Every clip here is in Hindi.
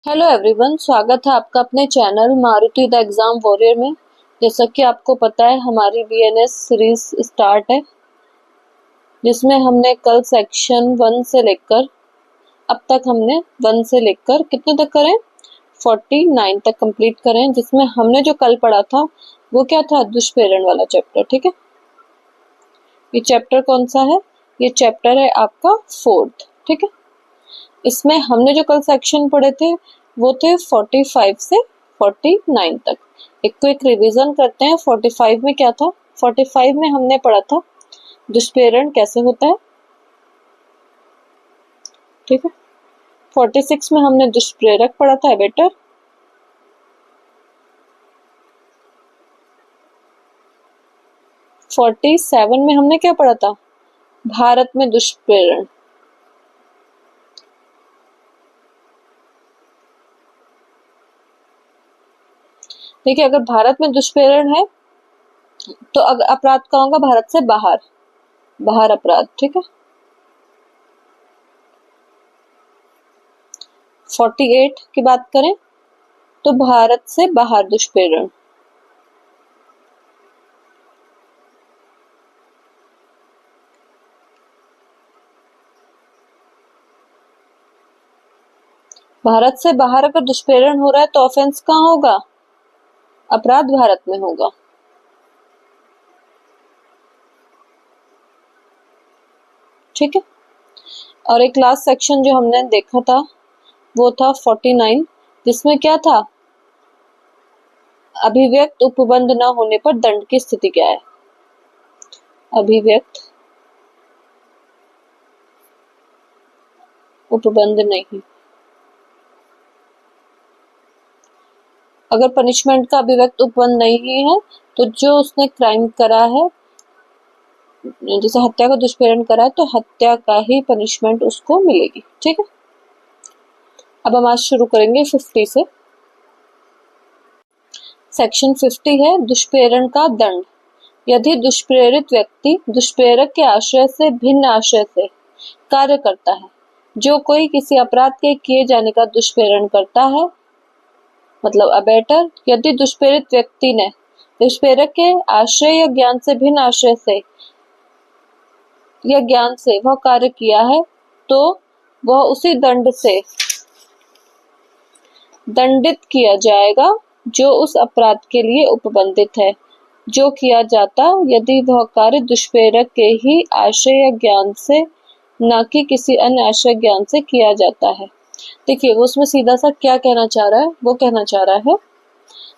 हेलो एवरीवन, स्वागत है आपका अपने channel Maruti the exam warrior में। जैसा कि आपको पता है हमारी बीएनएस सीरीज स्टार्ट है, जिसमें हमने कल सेक्शन 1 से लेकर अब तक हमने 1 से लेकर कितने तक करें 49 तक कंप्लीट करें। जिसमें हमने जो कल पढ़ा था वो क्या था, दुष्प्रेरण वाला चैप्टर। ठीक है, ये चैप्टर कौन सा है? ये चैप्टर है आपका 4th। ठीक है, इसमें हमने जो कल सेक्शन पढ़े थे वो थे 45 से 49 तक। एक क्विक रिवीजन करते हैं। 45 में क्या था? 45 में हमने पढ़ा था दुष्प्रेरण कैसे होता है। ठीक है, 46 में हमने दुष्प्रेरक पढ़ा था, बेटर। 47 में हमने क्या पढ़ा था? भारत में दुष्प्रेरण। देखिए, अगर भारत में दुष्प्रेरण है तो अपराध कहाँ होगा? भारत से बाहर, बाहर अपराध। ठीक है, 48 की बात करें तो भारत से बाहर दुष्प्रेरण। भारत से बाहर अगर दुष्प्रेरण हो रहा है तो ऑफेंस कहाँ होगा? अपराध भारत में होगा। ठीक है, और एक लास्ट सेक्शन जो हमने देखा था वो था 49, जिसमें क्या था? अभिव्यक्त उपबंध न होने पर दंड की स्थिति क्या है? अभिव्यक्त उपबंध नहीं, अगर पनिशमेंट का अभिव्यक्त उपबंध नहीं है तो जो उसने क्राइम करा है, जैसे हत्या का दुष्प्रेरण करा है, तो हत्या का ही पनिशमेंट उसको मिलेगी। ठीक है, अब हम आज शुरू करेंगे 50 से। सेक्शन 50 है दुष्प्रेरण का दंड। यदि दुष्प्रेरित व्यक्ति दुष्प्रेरक के आश्रय से भिन्न आश्रय से कार्य करता है, जो कोई किसी अपराध के किए जाने का दुष्प्रेरण करता है, मतलब अबेटर। यदि दुष्प्रेरित व्यक्ति ने दुष्प्रेरक के आश्रय या ज्ञान से भिन्न आश्रय से या ज्ञान से वह कार्य किया है तो वह उसी दंड से दंडित किया जाएगा जो उस अपराध के लिए उपबंधित है, जो किया जाता यदि वह कार्य दुष्प्रेरक के ही आश्रय या ज्ञान से, न कि किसी अन्य आश्रय ज्ञान से किया जाता है। देखिए, वो उसमें सीधा सा क्या कहना चाह रहा है? वो कहना चाह रहा है,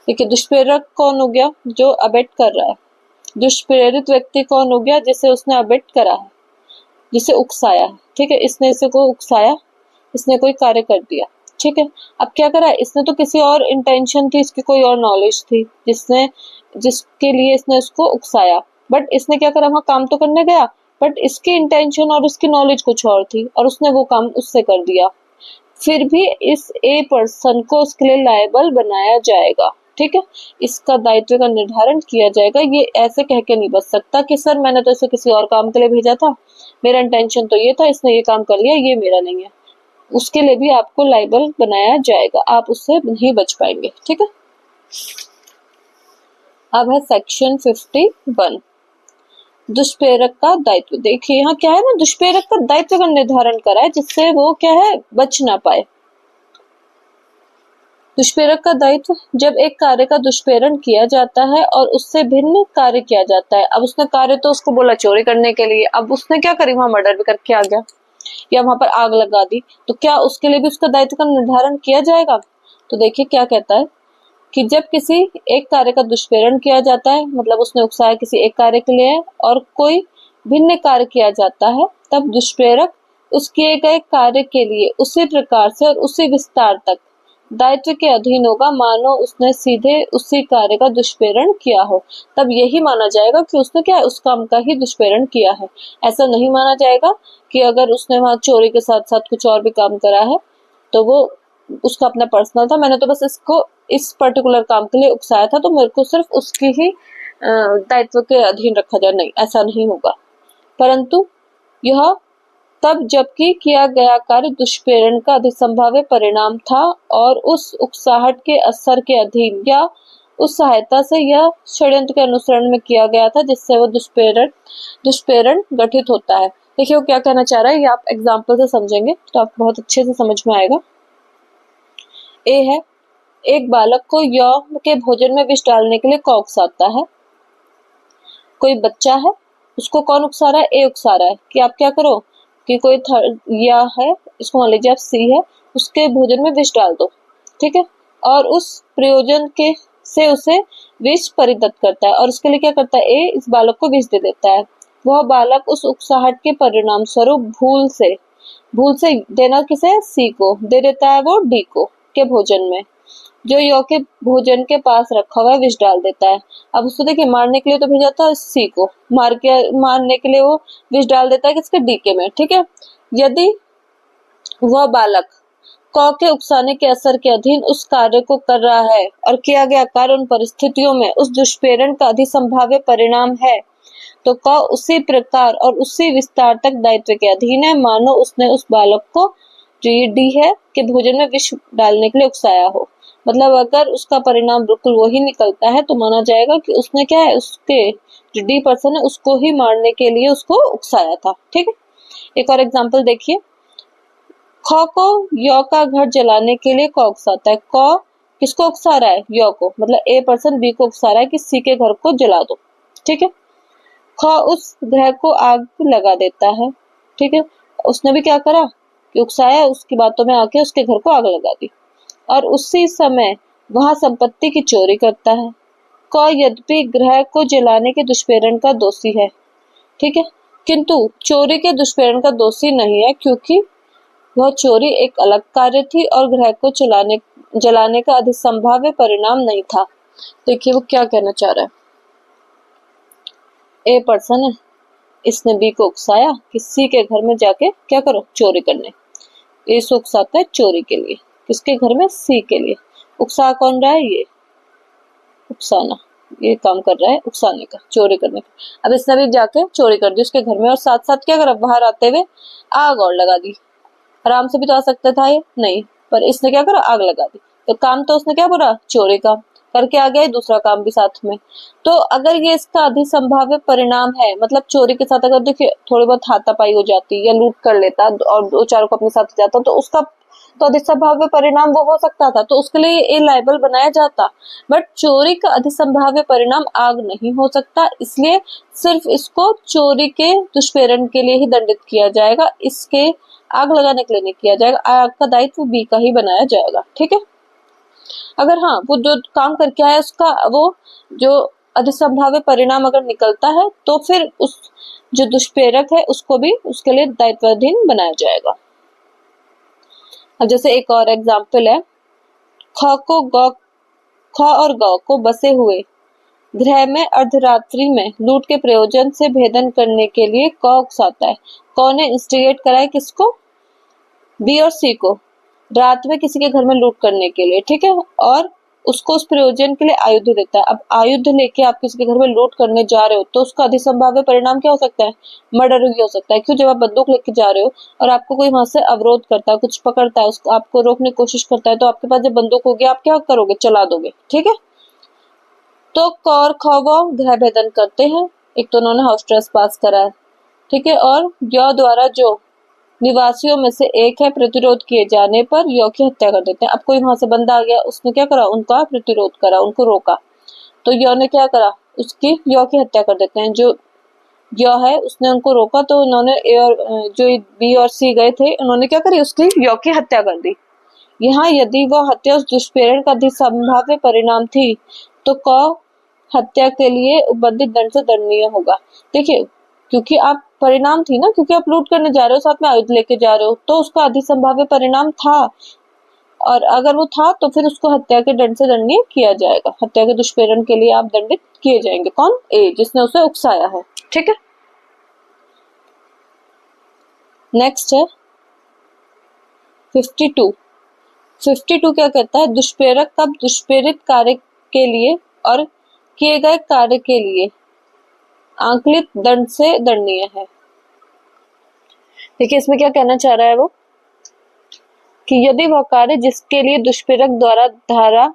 देखिए, दुष्प्रेरक कौन हो गया? जो अबेट कर रहा है। दुष्प्रेरित व्यक्ति कौन हो गया? जिसे उसने अबेट करा है, जिसे उकसाया है। ठीक है, इसने इसे को उकसाया, इसने कोई कार्य कर दिया। ठीक है, अब क्या करा? इसने तो किसी और इंटेंशन थी, इसकी कोई और नॉलेज थी जिसके लिए इसने उसको उकसाया, बट इसने क्या करा? वहां काम तो करने गया, बट इसकी इंटेंशन और उसकी नॉलेज कुछ और थी और उसने वो काम उससे कर दिया। फिर भी इस ए पर्सन को उसके लिए लायबल बनाया जाएगा। ठीक है, इसका दायित्व का निर्धारण किया जाएगा। ये ऐसे कह के नहीं बच सकता कि सर मैंने तो इसे किसी और काम के लिए भेजा था, मेरा इंटेंशन तो ये था, इसने ये काम कर लिया, ये मेरा नहीं है। उसके लिए भी आपको लायबल बनाया जाएगा, आप उससे नहीं बच पाएंगे। ठीक है, अब है सेक्शन 51, दुष्प्रेरक का दायित्व। देखिए, यहाँ क्या है ना, दुष्प्रेरक का दायित्व का निर्धारण करा है जिससे वो क्या है, बच ना पाए। दुष्प्रेरक का दायित्व, जब एक कार्य का दुष्प्रेरण किया जाता है और उससे भिन्न कार्य किया जाता है। अब उसने कार्य तो उसको बोला चोरी करने के लिए, अब उसने क्या करी? वहां मर्डर भी करके आ गया या वहां पर आग लगा दी, तो क्या उसके लिए भी उसका दायित्व का निर्धारण किया जाएगा? तो देखिए क्या कहता है कि जब किसी एक कार्य का दुष्प्रेरण किया जाता है, मतलब उसने उकसाया किसी एक कार्य के लिए, और कोई भिन्न कार्य किया जाता है, तब दुष्प्रेरक उस किए गए कार्य के लिए उसी प्रकार से और उसी विस्तार तक दायित्व के अधीन होगा मानो उसने सीधे उसी कार्य का दुष्प्रेरण किया हो। तब यही माना जाएगा कि उसने क्या है, उस काम का ही दुष्प्रेरण किया है। ऐसा नहीं माना जाएगा कि अगर उसने वहां चोरी के साथ साथ कुछ और भी काम करा है तो वो उसका अपना पर्सनल था, मैंने तो बस इसको इस पर्टिकुलर काम के लिए उकसाया था तो मेरे को सिर्फ उसकी ही दायित्व के अधीन रखा जाए। नहीं, ऐसा नहीं होगा। परंतु यह तब जबकि किया गया कार्य दुष्प्रेरण का अधिसंभाव्य परिणाम था और उस उकसाहट के असर के अधीन या उस सहायता से यह षड्यंत्र के अनुसरण में किया गया था जिससे वो दुष्प्रेरण गठित होता है। देखिए वो क्या कहना चाह रहा है, ये आप एग्जाम्पल से समझेंगे तो आपको बहुत अच्छे से समझ में आएगा। ए है, एक बालक को यौन के भोजन में विष डालने के लिए कौन उकसाता है? कोई बच्चा है, उसको कौन उकसा रहा है? ए उकसा रहा है कि आप क्या करो कि कोई या है, इसको मान लीजिए आप सी है, उसके भोजन में विष डाल दो, ठीक है, और उस प्रयोजन के से उसे विष परिदत्त करता है और उसके लिए क्या करता है? ए इस बालक को विष दे देता है। वह बालक उस उकसाहट के परिणाम स्वरूप भूल से देना किसे? सी को दे देता है, वो डी को के भोजन में, जो यौ के भोजन के पास रखा हुआ विष डाल देता है। अब उसको देखिए मारने के लिए तो भेजा था सी को, मारने के लिए वो विष डाल देता है किसके? डी के में, ठीक है। यदि वह बालक क के उकसाने के असर के अधीन उस कार्य को कर रहा है और किया गया कार्य उन परिस्थितियों में उस दुष्प्रेरण का अधिसंभाव्य परिणाम है तो क उसी प्रकार और उसी विस्तार तक दायित्व के अधीन है मानो उसने उस बालक को, जो ये डी है, के भोजन में विष डालने के लिए उकसाया हो। मतलब अगर उसका परिणाम बिल्कुल वही निकलता है तो माना जाएगा कि उसने क्या है, उसके जो डी पर्सन है उसको ही मारने के लिए उसको उकसाया था, ठीक है। एक और एग्जाम्पल देखिए, ख को यौ का घर जलाने के लिए क उकसाता है। क किसको उकसा रहा है? यौ को, मतलब ए पर्सन बी को उकसा रहा है कि सी के घर को जला दो, ठीक है। ख उस ग्रह को आग लगा देता है, ठीक है। उसने भी क्या करा कि उकसाया, उसकी बातों में आके उसके घर को आग लगा दी और उसी समय वहां संपत्ति की चोरी करता है। क यद्यपि ग्रह को जलाने के दुष्प्रेरण का दोषी है, ठीक है, किंतु चोरी के दुष्प्रेरण का दोषी नहीं है क्योंकि वह चोरी एक अलग कार्य थी और ग्रह को जलाने का अधिसंभाव्य परिणाम नहीं था। देखिए वो क्या कहना चाह रहा है, ए पर्सन है, इसने बी को उकसाया कि सी के घर में जाके क्या करो? चोरी करने। ए से उकसाता है चोरी के लिए, किसके घर में? सी के लिए। उकसा कौन रहा है? ये उकसाना, ये काम कर रहा है उकसाने का, चोरी करने का। अब इसने भी जाके चोरी कर दी उसके घर में और साथ साथ क्या करा? बाहर आते हुए आग और लगा दी। आराम से भी तो आ सकता था ये, नहीं, पर इसने क्या करा? आग लगा दी। तो काम तो उसने क्या बोला? चोरी का करके आ गया, दूसरा काम भी साथ में। तो अगर ये इसका अधिसंभाव्य परिणाम है, मतलब चोरी के साथ अगर देखिए थोड़ी बहुत हाथापाई हो जाती या लूट कर लेता और दो चारों को अपने साथ जाता तो उसका तो अधिसंभाव्य परिणाम वो हो सकता था, तो उसके लिए ये लायबल बनाया जाता। बट चोरी का अधिसंभाव्य परिणाम आग नहीं हो सकता, इसलिए सिर्फ इसको चोरी के दुष्प्रेरण के लिए ही दंडित किया जाएगा, इसके आग लगाने के लिए नहीं किया जाएगा। आग का दायित्व बी का ही बनाया जाएगा, ठीक है। अगर हाँ वो जो काम करके आया उसका वो जो अधिसंभाव्य परिणाम अगर निकलता है तो फिर उस जो दुष्प्रेरक है उसको भी उसके लिए दायित्वाधीन बनाया जाएगा। अब जैसे एक और एग्जाम्पल है, ख और ग को बसे हुए गृह में अर्धरात्रि में लूट के प्रयोजन से भेदन करने के लिए क उकसाता है। क ने इंस्टिगेट करा है किसको? बी और सी को, रात में किसी के घर में लूट करने के लिए, ठीक है, और उसको उस प्रयोजन के लिए आयुध देता है। अब आयुध लेके आप किसी के घर में लूट करने जा रहे हो तो उसका अधिसंभाव्य परिणाम क्या हो सकता है? मर्डर भी हो सकता है। क्यों? जब आप बंदूक लेके जा रहे हो और आपको कोई वहां से अवरोध करता है, कुछ पकड़ता है, उसको आपको रोकने की कोशिश करता है, तो आपके पास जब बंदूक होगी आप क्या करोगे? चला दोगे, ठीक है। तो क और ख वो गृह भेदन करते हैं, एक तो उन्होंने हाउस ट्रेस पास करा है, ठीक है, और यौ द्वारा जो निवासियों में से एक है प्रतिरोध किए जाने पर यौ की हत्या कर देते हैं। अब कोई वहां से बंदा आ गया, उसने क्या करा? उनका प्रतिरोध करा, उनको रोका, तो यौ ने क्या करा? उसकी यौ की हत्या कर देते हैं। जो यौ है उसने उनको रोका तो उन्होंने ए और जो बी और सी गए थे उन्होंने क्या करी? उसकी यौ की हत्या कर दी। यहाँ यदि वह हत्या उस दुष्प्रेरण का संभाव्य परिणाम थी तो क हत्या के लिए उपबंधित दंड से दंडनीय होगा। देखिए क्योंकि आप परिणाम थी ना, क्योंकि आप लूट करने जा रहे हो, साथ में आयुध लेके जा रहे हो, तो उसका अधिसंभाव्य परिणाम था, और अगर वो था तो फिर उसको हत्या के दंड से दंडनीय किया जाएगा। हत्या के दुष्प्रेरण के लिए आप दंडित किए जाएंगे। कौन? ए, जिसने उसे उकसाया है, ठीक है। नेक्स्ट है 52 क्या कहता है? दुष्प्रेरक कब दुष्प्रेरित कार्य के लिए और किए गए कार्य के लिए आंकलित दंड से दंडनीय है। देखिए इसमें क्या कहना चाह रहा है वो, कि यदि वह कार्य जिसके लिए दुष्प्रेरक द्वारा धारा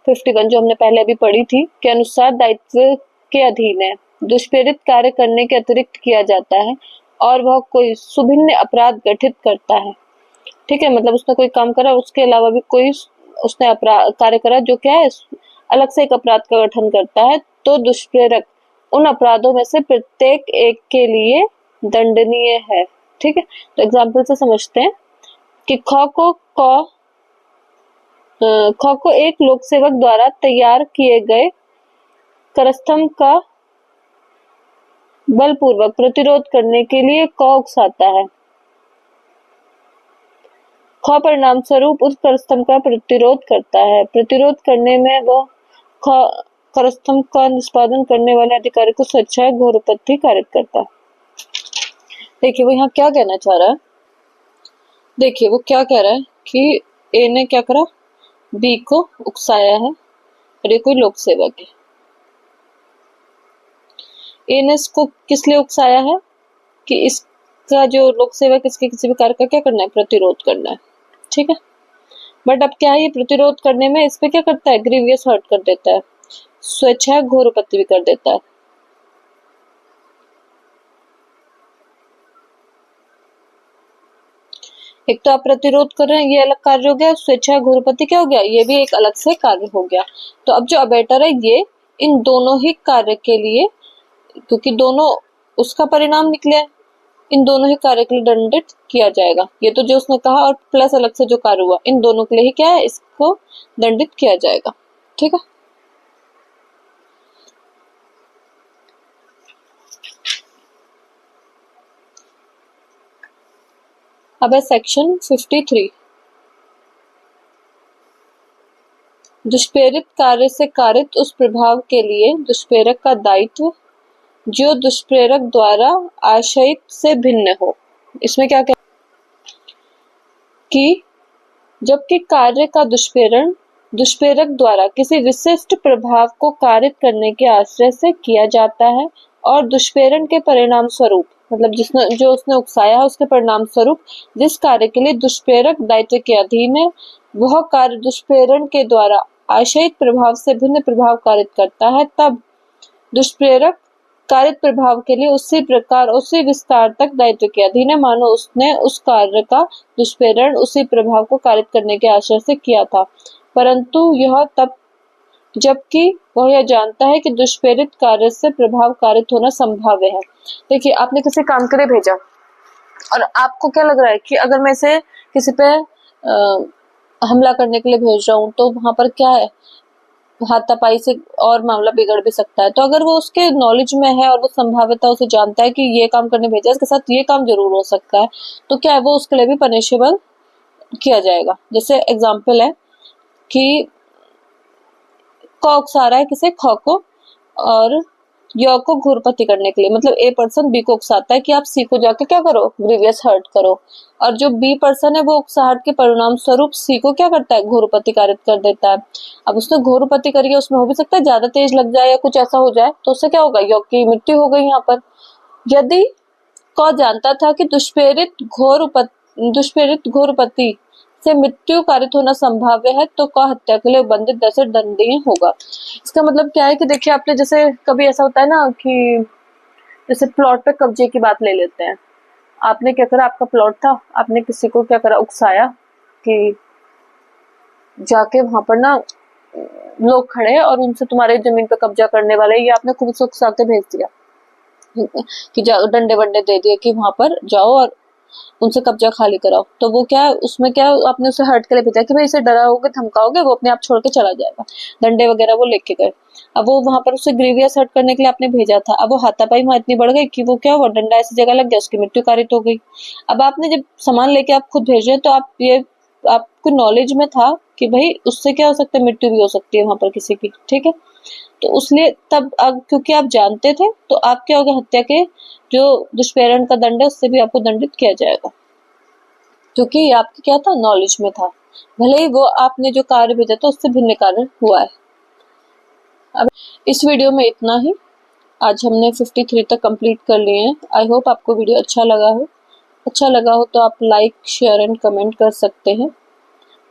51 जो हमने पहले अभी पढ़ी थी के अनुसार दायित्व के अधीन है, दुष्प्रेरित कार्य करने के अतिरिक्त किया जाता है और वह कोई सुभिन्न अपराध गठित करता है, ठीक है, मतलब उसने कोई काम करा उसके अलावा भी कोई उसने अपराध कार्य करा जो क्या है अलग से एक अपराध का गठन करता है, तो दुष्प्रेरक उन अपराधों में से प्रत्येक एक के लिए दंडनीय है, ठीक है। तो एग्जाम्पल से समझते हैं कि ख को एक लोक सेवक द्वारा तैयार किए गए करस्तंभ का बलपूर्वक प्रतिरोध करने के लिए क उकसाता है। ख परिणाम स्वरूप उस करस्तंभ का प्रतिरोध करता है। प्रतिरोध करने में वह करस्तंभ का निष्पादन करने वाले अधिकारी को स्वेच्छा घोरपत्ति कारित करता है। देखिए वो यहाँ क्या कहना चाह रहा है, देखिए वो क्या कह रहा है कि ए ने क्या करा, बी को उकसाया है और ये कोई लोक सेवक है। ए ने इसको किस लिए उकसाया है कि इसका जो लोक सेवक इसके किसी भी कार्य का क्या करना है, प्रतिरोध करना है, ठीक है। बट अब क्या है, ये प्रतिरोध करने में इस पे क्या करता है, ग्रीवियस हर्ट कर देता है, स्वेच्छा घोरपत्ति भी कर देता है। एक तो आप प्रतिरोध कर रहे हैं, ये अलग कार्य हो गया, स्वेच्छा घोरपत्ति क्या हो गया, ये भी एक अलग से कार्य हो गया। तो अब जो अबेटर है ये इन दोनों ही कार्य के लिए, क्योंकि दोनों उसका परिणाम निकले, इन दोनों ही कार्य के लिए दंडित किया जाएगा। ये तो जो उसने कहा और प्लस अलग से जो कार्य हुआ, इन दोनों के लिए ही क्या है, इसको दंडित किया जाएगा, ठीक है। अब है सेक्शन 53, दुष्प्रेरित कार्य से कारित उस प्रभाव के लिए दुष्प्रेरक का दायित्व जो दुष्प्रेरक द्वारा आशयित से भिन्न हो। इसमें क्या कहते कि जबकि कार्य का दुष्प्रेरक द्वारा किसी विशिष्ट प्रभाव को कारित करने के आश्रय से किया जाता है और दुष्प्रेरण के परिणाम स्वरूप, मतलब जो उसने उकसाया है उसके परिणाम स्वरूप जिस कार्य के लिए दुष्प्रेरक दायित्व के अधीन है, वह कार्य दुष्प्रेरण के द्वारा आशयित प्रभाव से भिन्न प्रभाव कारित करता है, तब दुष्प्रेरक कारित प्रभाव के लिए उसी प्रकार उसी विस्तार तक दायित्व के अधीन है मानो उसने उस कार्य का दुष्प्रेरण उसी प्रभाव को कारित करने के आशय से किया था, परंतु यह तब जबकि वह यह जानता है कि दुष्प्रेरित कार्य से प्रभाव कारित होना संभाव्य है। देखिए आपने किसी काम के लिए भेजा और आपको क्या लग रहा है कि अगर मैं इसे किसी पे हमला करने के लिए भेज रहा हूँ तो वहां पर क्या है, हाथापाई से और मामला बिगड़ भी सकता है। तो अगर वो उसके नॉलेज में है और वो संभाव्यता उसे जानता है कि ये काम करने भेजा इसके साथ ये काम जरूर हो सकता है, तो क्या है वो उसके लिए भी पनिशेबल किया जाएगा। जैसे एग्जाम्पल है कि क उकसा रहा है किसे, ख को, और य को घूरपति करने के लिए, मतलब ए पर्सन बी को उकसाता है कि आप सी को जाके क्या करो, ग्रीवियस हर्ट करो, और जो बी पर्सन है वो उकसाहट के परिणाम स्वरूप सी को क्या करता है, घोरपति कारित कर देता है। अब उसने घोरपति करी है, उसमें हो भी सकता है ज्यादा तेज लग जाए या कुछ ऐसा हो जाए, तो उससे क्या होगा, य की मृत्यु हो गई यहाँ पर। यदि क जानता था कि दुष्प्रेरित घोरपति से मृत्यु कारित होना संभाव्य है, तो क हत्या के लिए बंधित दर से दंडनीय होगा। इसका मतलब क्या है कि देखिए आपने जैसे कभी ऐसा होता है ना कि जैसे प्लॉट पे कब्जे की बात ले लेते हैं, आपने क्या करा, आपका प्लॉट था, आपने किसी को क्या करा, उकसाया कि जाके वहां पर ना लोग खड़े हैं और उनसे तुम्हारे जमीन पे कब्जा करने वाले, ये आपने खूब से उकसा के भेज दिया कि डंडे वंडे दे दिए कि वहां पर जाओ और उनसे कब्जा खाली कराओ। तो वो क्या है, उसमें क्या आपने उसे हर्ट के लिए भेजा कि भाई इसे डराओगे धमकाओगे वो अपने आप छोड़ के चला जाएगा, डंडे वगैरह वो लेके गए। अब वो वहां पर उसे ग्रीवियस हर्ट करने के लिए आपने भेजा था, अब वो हाथापाई वहां इतनी बढ़ गई कि वो क्या हुआ, डंडा ऐसी जगह लग गया, उसकी मृत्यु कारित हो गई। अब आपने जब सामान लेके आप खुद भेज रहे तो आप ये आपको नॉलेज में था कि भाई उससे क्या हो सकता है, मृत्यु भी हो सकती है वहां पर किसी की, ठीक है। तो उसलिए तब अब क्योंकि आप जानते थे तो आप क्या हो गया, हत्या के जो दुष्प्रेरण का दंड है उससे भी आपको दंडित किया जाएगा, क्योंकि ये आपके क्या था, नॉलेज में था, भले ही वो आपने जो कार्य भेजा था उससे भिन्न कार्य हुआ है। अब इस वीडियो में इतना ही, आज हमने 53 तक कंप्लीट कर लिए हैं। आई होप आपको वीडियो अच्छा लगा हो। अच्छा लगा हो तो आप लाइक, शेयर एंड कमेंट कर सकते हैं।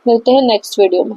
मिलते हैं नेक्स्ट वीडियो में।